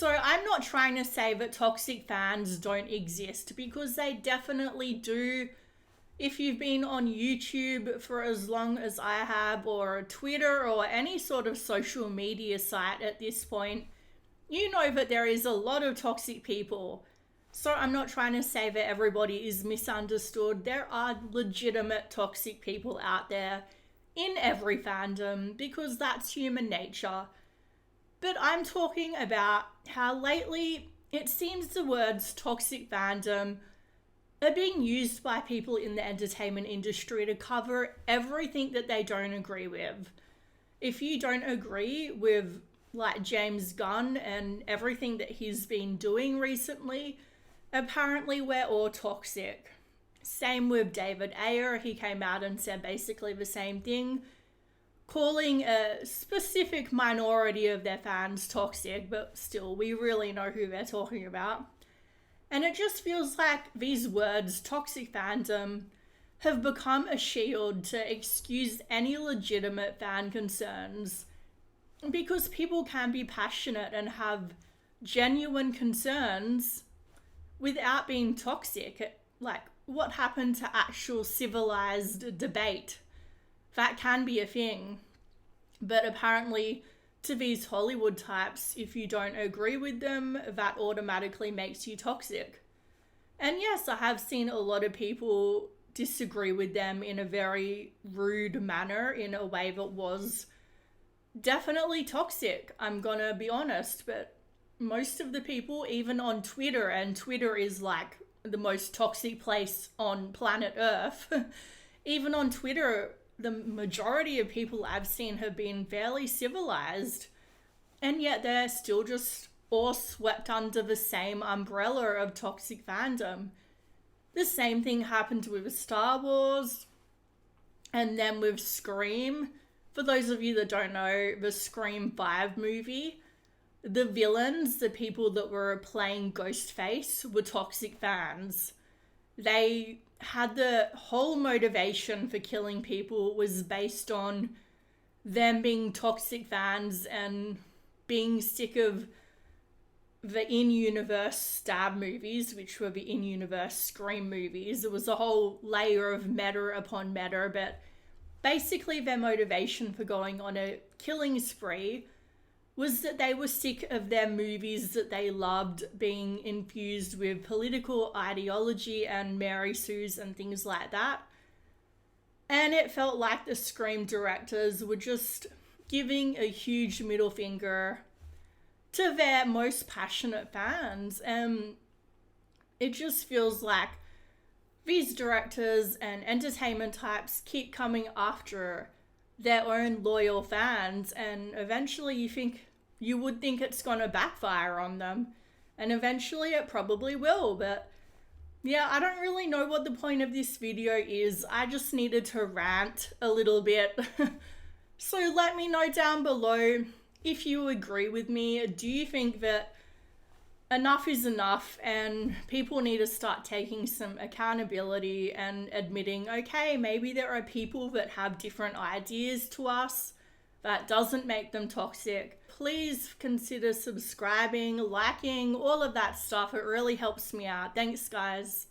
So I'm not trying to say that toxic fans don't exist, because they definitely do. If you've been on YouTube for as long as I have, or Twitter, or any sort of social media site at this point, you know that there is a lot of toxic people. So I'm not trying to say that everybody is misunderstood. There are legitimate toxic people out there in every fandom, because that's human nature. But I'm talking about how lately it seems the words toxic fandom are being used by people in the entertainment industry to cover everything that they don't agree with. If you don't agree with like James Gunn and everything that he's been doing recently, apparently we're all toxic. Same with David Ayer. He came out and said basically the same thing, calling a specific minority of their fans toxic, but still, we really know who they're talking about. And it just feels like these words, toxic fandom, have become a shield to excuse any legitimate fan concerns. Because people can be passionate and have genuine concerns without being toxic. Like, what happened to actual civilized debate? That can be a thing. But apparently, to these Hollywood types, if you don't agree with them, that automatically makes you toxic. And yes, I have seen a lot of people disagree with them in a very rude manner, in a way that was definitely toxic. I'm gonna be honest, but most of the people, even on Twitter, and Twitter is like the most toxic place on planet Earth, even on Twitter, the majority of people I've seen have been fairly civilized, and yet they're still just all swept under the same umbrella of toxic fandom. The same thing happened with Star Wars, and then with Scream. For those of you that don't know, the Scream 5 movie, the villains, the people that were playing Ghostface, were toxic fans. They had the whole motivation for killing people was based on them being toxic fans and being sick of the in-universe Stab movies, which were the in-universe Scream movies. It was a whole layer of meta upon meta, but basically their motivation for going on a killing spree was that they were sick of their movies that they loved being infused with political ideology and Mary Sues and things like that. And it felt like the Scream directors were just giving a huge middle finger to their most passionate fans. And it just feels like these directors and entertainment types keep coming after their own loyal fans, and eventually you would think it's gonna backfire on them, and eventually it probably will. But yeah, I don't really know what the point of this video is. I just needed to rant a little bit. So let me know down below if you agree with me. Do you think that enough is enough and people need to start taking some accountability and admitting, okay, maybe there are people that have different ideas to us? That doesn't make them toxic. Please consider subscribing, liking, all of that stuff. It really helps me out. Thanks, guys.